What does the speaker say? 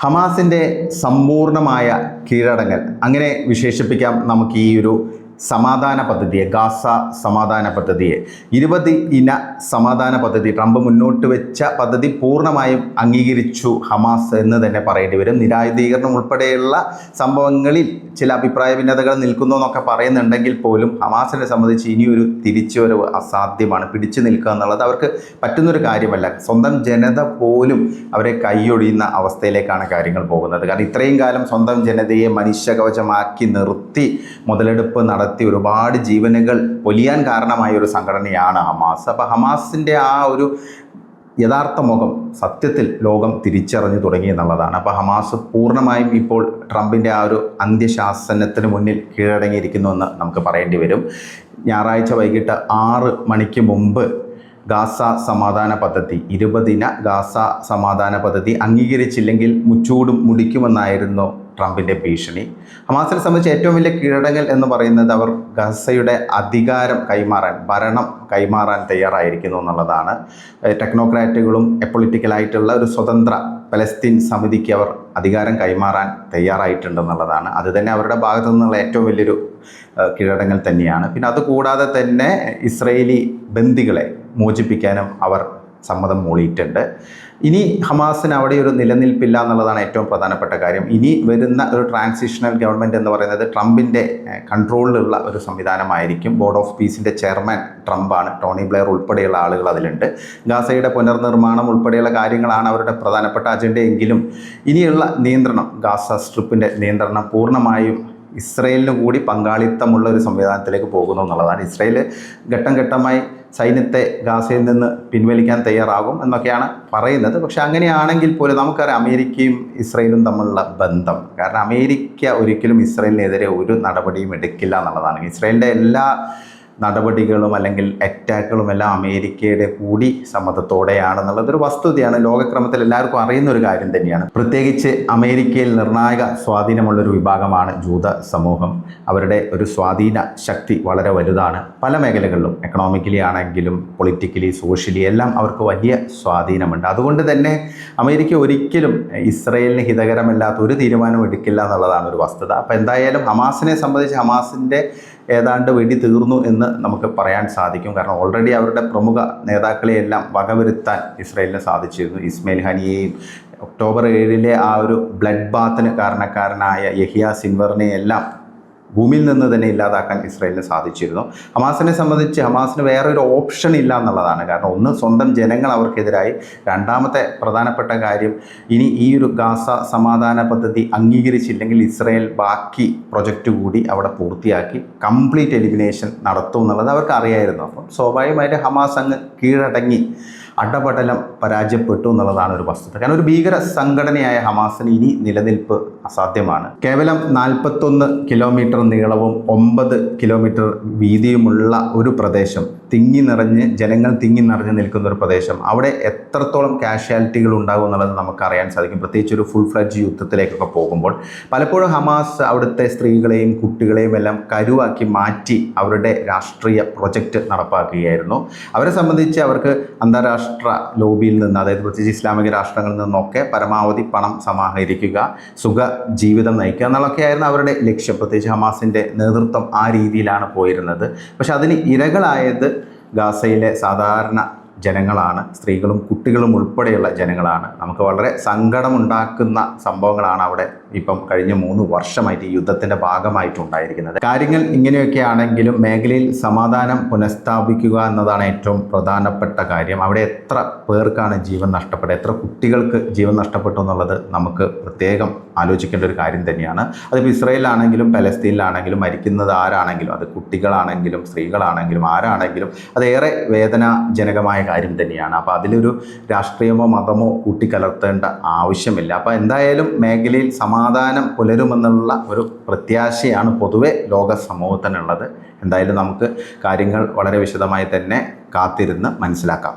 ഹമാസിൻ്റെ സമ്പൂർണമായ കീഴടങ്ങൽ അങ്ങനെ വിശേഷിപ്പിക്കാം നമുക്ക് ഈ ഒരു സമാധാന പദ്ധതിയെ, ഗാസ സമാധാന പദ്ധതിയെ. 20 ഇന സമാധാന പദ്ധതി ട്രംപ് മുന്നോട്ട് വെച്ച പദ്ധതി പൂർണ്ണമായും അംഗീകരിച്ചു ഹമാസ് എന്ന് തന്നെ പറയേണ്ടി വരും. നിരായുധീകരണം ഉൾപ്പെടെയുള്ള സംഭവങ്ങളിൽ ചില അഭിപ്രായ ഭിന്നതകൾ നിൽക്കുന്നു എന്നൊക്കെ പറയുന്നുണ്ടെങ്കിൽ പോലും ഹമാസിനെ സംബന്ധിച്ച് ഇനിയൊരു തിരിച്ചുവരവ് അസാധ്യമാണ്. പിടിച്ചു നിൽക്കുക എന്നുള്ളത് അവർക്ക് പറ്റുന്നൊരു കാര്യമല്ല. സ്വന്തം ജനത പോലും അവരെ കൈയൊഴിയുന്ന അവസ്ഥയിലേക്കാണ് കാര്യങ്ങൾ പോകുന്നത്. കാരണം ഇത്രയും കാലം സ്വന്തം ജനതയെ മനുഷ്യകവചമാക്കി നിർത്തി മുതലെടുപ്പ് നടത്തി ഒരുപാട് ജീവനുകൾ പൊലിയാൻ കാരണമായ ഒരു സംഘടനയാണ് ഹമാസ്. അപ്പോൾ ഹമാസിൻ്റെ ആ ഒരു യഥാർത്ഥ മുഖം സത്യത്തിൽ ലോകം തിരിച്ചറിഞ്ഞു തുടങ്ങി എന്നുള്ളതാണ്. അപ്പോൾ ഹമാസ് പൂർണ്ണമായും ഇപ്പോൾ ട്രംപിൻ്റെ ആ ഒരു അന്ത്യശാസനത്തിന് മുന്നിൽ കീഴടങ്ങിയിരിക്കുന്നുവെന്ന് നമുക്ക് പറയേണ്ടി വരും. ഞായറാഴ്ച വൈകിട്ട് 6 മണിക്ക് മുമ്പ് ഗാസ സമാധാന പദ്ധതി, 20 ഇന ഗാസ സമാധാന പദ്ധതി അംഗീകരിച്ചില്ലെങ്കിൽ മുച്ചൂടും മുടിക്കുമെന്നായിരുന്നു ട്രംപിൻ്റെ ഭീഷണി. ഹമാസിനെ സംബന്ധിച്ച് ഏറ്റവും വലിയ കീഴടങ്ങൽ എന്ന് പറയുന്നത് അവർ ഗസയുടെ അധികാരം കൈമാറാൻ, ഭരണം കൈമാറാൻ തയ്യാറായിരിക്കുന്നു എന്നുള്ളതാണ്. ടെക്നോക്രാറ്റുകളും പൊളിറ്റിക്കലായിട്ടുള്ള ഒരു സ്വതന്ത്ര പലസ്തീൻ സമിതിക്ക് അവർ അധികാരം കൈമാറാൻ തയ്യാറായിട്ടുണ്ടെന്നുള്ളതാണ്. അത് തന്നെ അവരുടെ ഭാഗത്തു നിന്നുള്ള ഏറ്റവും വലിയൊരു കീഴടങ്ങൽ തന്നെയാണ്. പിന്നെ അതുകൂടാതെ തന്നെ ഇസ്രയേലി ബന്ദികളെ മോചിപ്പിക്കാനും അവർ സമ്മതം മൂളിയിട്ടുണ്ട്. ഇനി ഹമാസിന് അവിടെ ഒരു നിലനിൽപ്പില്ല എന്നുള്ളതാണ് ഏറ്റവും പ്രധാനപ്പെട്ട കാര്യം. ഇനി വരുന്ന ഒരു ട്രാൻസിഷണൽ ഗവൺമെൻറ് എന്ന് പറയുന്നത് ട്രംപിൻ്റെ കൺട്രോളിലുള്ള ഒരു സംവിധാനമായിരിക്കും. ബോർഡ് ഓഫ് പീസിൻ്റെ ചെയർമാൻ ട്രംപാണ്. ടോണി ബ്ലെയർ ഉൾപ്പെടെയുള്ള ആളുകൾ അതിലുണ്ട്. ഗാസയുടെ പുനർനിർമ്മാണം ഉൾപ്പെടെയുള്ള കാര്യങ്ങളാണ് അവരുടെ പ്രധാനപ്പെട്ട അജണ്ടയെങ്കിലും ഇനിയുള്ള നിയന്ത്രണം, ഗാസ സ്ട്രിപ്പിൻ്റെ നിയന്ത്രണം പൂർണ്ണമായും ഇസ്രയേലിന് കൂടി പങ്കാളിത്തമുള്ള ഒരു സംവിധാനത്തിലേക്ക് പോകുന്നു എന്നുള്ളതാണ്. ഇസ്രയേൽ ഘട്ടം ഘട്ടമായി സൈന്യത്തെ ഗാസയിൽ നിന്ന് പിൻവലിക്കാൻ തയ്യാറാകും എന്നൊക്കെയാണ് പറയുന്നത്. പക്ഷെ അങ്ങനെയാണെങ്കിൽ പോലും നമുക്കറിയാം അമേരിക്കയും ഇസ്രയേലും തമ്മിലുള്ള ബന്ധം. കാരണം അമേരിക്ക ഒരിക്കലും ഇസ്രയേലിനെതിരെ ഒരു നടപടിയും എടുക്കില്ല എന്നുള്ളതാണ്. ഇസ്രയേലിൻ്റെ എല്ലാ നടപടികളും അല്ലെങ്കിൽ അറ്റാക്കുകളും എല്ലാം അമേരിക്കയുടെ കൂടി സമ്മതത്തോടെയാണെന്നുള്ളതൊരു വസ്തുതയാണ്. ലോകക്രമത്തിൽ എല്ലാവർക്കും അറിയുന്ന ഒരു കാര്യം തന്നെയാണ്. പ്രത്യേകിച്ച് അമേരിക്കയിൽ നിർണായക സ്വാധീനമുള്ളൊരു വിഭാഗമാണ് ജൂത സമൂഹം. അവരുടെ ഒരു സ്വാധീന ശക്തി വളരെ വലുതാണ്. പല മേഖലകളിലും, എക്കണോമിക്കലി ആണെങ്കിലും പൊളിറ്റിക്കലി, സോഷ്യലി എല്ലാം അവർക്ക് വലിയ സ്വാധീനമുണ്ട്. അതുകൊണ്ട് തന്നെ അമേരിക്ക ഒരിക്കലും ഇസ്രയേലിന് ഹിതകരമല്ലാത്ത ഒരു തീരുമാനം എടുക്കില്ല എന്നുള്ളതാണ് ഒരു വസ്തുത. അപ്പോൾ എന്തായാലും ഹമാസിനെ സംബന്ധിച്ച് ഹമാസിൻ്റെ ഏതാണ്ട് വെടി തീർന്നു എന്ന് നമുക്ക് പറയാൻ സാധിക്കും. കാരണം ഓൾറെഡി അവരുടെ പ്രമുഖ നേതാക്കളെയെല്ലാം വകവരുത്താൻ ഇസ്രയേലിന് സാധിച്ചിരുന്നു. ഇസ്മയിൽ ഹനിയെയും ഒക്ടോബർ 7 ആ ഒരു ബ്ലഡ് ബാത്തിന് കാരണക്കാരനായ യഹിയ സിൻവറിനെയെല്ലാം ഭൂമിയിൽ നിന്ന് തന്നെ ഇല്ലാതാക്കാൻ ഇസ്രയേലിന് സാധിച്ചിരുന്നു. ഹമാസിനെ സംബന്ധിച്ച് ഹമാസിന് വേറൊരു ഓപ്ഷൻ ഇല്ല എന്നുള്ളതാണ്. കാരണം ഒന്ന്, സ്വന്തം ജനങ്ങൾ അവർക്കെതിരായി. രണ്ടാമത്തെ പ്രധാനപ്പെട്ട കാര്യം, ഇനി ഈ ഒരു ഗാസ സമാധാന പദ്ധതി അംഗീകരിച്ചില്ലെങ്കിൽ ഇസ്രയേൽ ബാക്കി പ്രൊജക്റ്റ് കൂടി അവിടെ പൂർത്തിയാക്കി കംപ്ലീറ്റ് എലിമിനേഷൻ നടത്തും എന്നുള്ളത് അവർക്ക് അറിയായിരുന്നു. അപ്പം സ്വാഭാവികമായിട്ട് ഹമാസ് അങ്ങ് കീഴടങ്ങി അടപടലം പരാജയപ്പെട്ടു എന്നുള്ളതാണ് ഒരു വസ്തുത. കാരണം ഒരു ഭീകര സംഘടനയായ ഹമാസിന് ഇനി നിലനിൽപ്പ് അസാധ്യമാണ്. കേവലം 41 കിലോമീറ്റർ നീളവും 9 കിലോമീറ്റർ വീതിയുമുള്ള ഒരു പ്രദേശം, ജനങ്ങൾ തിങ്ങി നിറഞ്ഞ് നിൽക്കുന്ന ഒരു പ്രദേശം, അവിടെ എത്രത്തോളം കാഷ്വാലിറ്റികൾ ഉണ്ടാകും എന്നുള്ളത് നമുക്കറിയാൻ സാധിക്കും. പ്രത്യേകിച്ച് ഒരു ഫുൾ ഫ്ലഡ്ജ് യുദ്ധത്തിലേക്കൊക്കെ പോകുമ്പോൾ പലപ്പോഴും ഹമാസ് അവിടുത്തെ സ്ത്രീകളെയും കുട്ടികളെയും എല്ലാം കരുവാക്കി മാറ്റി അവരുടെ രാഷ്ട്രീയ പ്രൊജക്റ്റ് നടപ്പാക്കുകയായിരുന്നു. അവരെ സംബന്ധിച്ച് അവർക്ക് അന്താരാഷ്ട്ര ലോബിയിൽ നിന്ന്, അതായത് പ്രത്യേകിച്ച് ഇസ്ലാമിക രാഷ്ട്രങ്ങളിൽ നിന്നൊക്കെ പരമാവധി പണം സമാഹരിക്കുക, സുഖ ജീവിതം നയിക്കുക എന്നുള്ളതൊക്കെയായിരുന്നു അവരുടെ ലക്ഷ്യം. പ്രത്യേകിച്ച് ഹമാസിൻ്റെ നേതൃത്വം ആ രീതിയിലാണ് പോയിരുന്നത്. പക്ഷെ അതിന് ഇരകളായത് ഗാസയിലെ സാധാരണ ജനങ്ങളാണ്. സ്ത്രീകളും കുട്ടികളും ഉൾപ്പെടെയുള്ള ജനങ്ങളാണ്. നമുക്ക് വളരെ സങ്കടമുണ്ടാക്കുന്ന സംഭവങ്ങളാണ് അവിടെ ഇപ്പം കഴിഞ്ഞ 3 വർഷമായിട്ട് ഈ യുദ്ധത്തിൻ്റെ ഭാഗമായിട്ടുണ്ടായിരിക്കുന്നത്. കാര്യങ്ങൾ ഇങ്ങനെയൊക്കെ ആണെങ്കിലും മേഖലയിൽ സമാധാനം പുനഃസ്ഥാപിക്കുക എന്നതാണ് ഏറ്റവും പ്രധാനപ്പെട്ട കാര്യം. അവിടെ എത്ര പേർക്കാണ് ജീവൻ നഷ്ടപ്പെട്ടത്, എത്ര കുട്ടികൾക്ക് ജീവൻ നഷ്ടപ്പെട്ടു എന്നുള്ളത് നമുക്ക് പ്രത്യേകം ആലോചിക്കേണ്ട ഒരു കാര്യം തന്നെയാണ്. അതിപ്പോൾ ഇസ്രയേലിലാണെങ്കിലും പലസ്തീനിലാണെങ്കിലും മരിക്കുന്നത് ആരാണെങ്കിലും, അത് കുട്ടികളാണെങ്കിലും സ്ത്രീകളാണെങ്കിലും ആരാണെങ്കിലും അതേറെ വേദനാജനകമായ കാര്യം തന്നെയാണ്. അപ്പോൾ അതിലൊരു രാഷ്ട്രീയമോ മതമോ കൂട്ടിക്കലർത്തേണ്ട ആവശ്യമില്ല. അപ്പോൾ എന്തായാലും മേഖലയിൽ സമാധാനം പുലരുമെന്നുള്ള ഒരു പ്രത്യാശയാണ് പൊതുവെ ലോക സമൂഹത്തിനുള്ളത്. എന്തായാലും നമുക്ക് കാര്യങ്ങൾ വളരെ വിശദമായി തന്നെ കാത്തിരുന്ന് മനസ്സിലാക്കാം.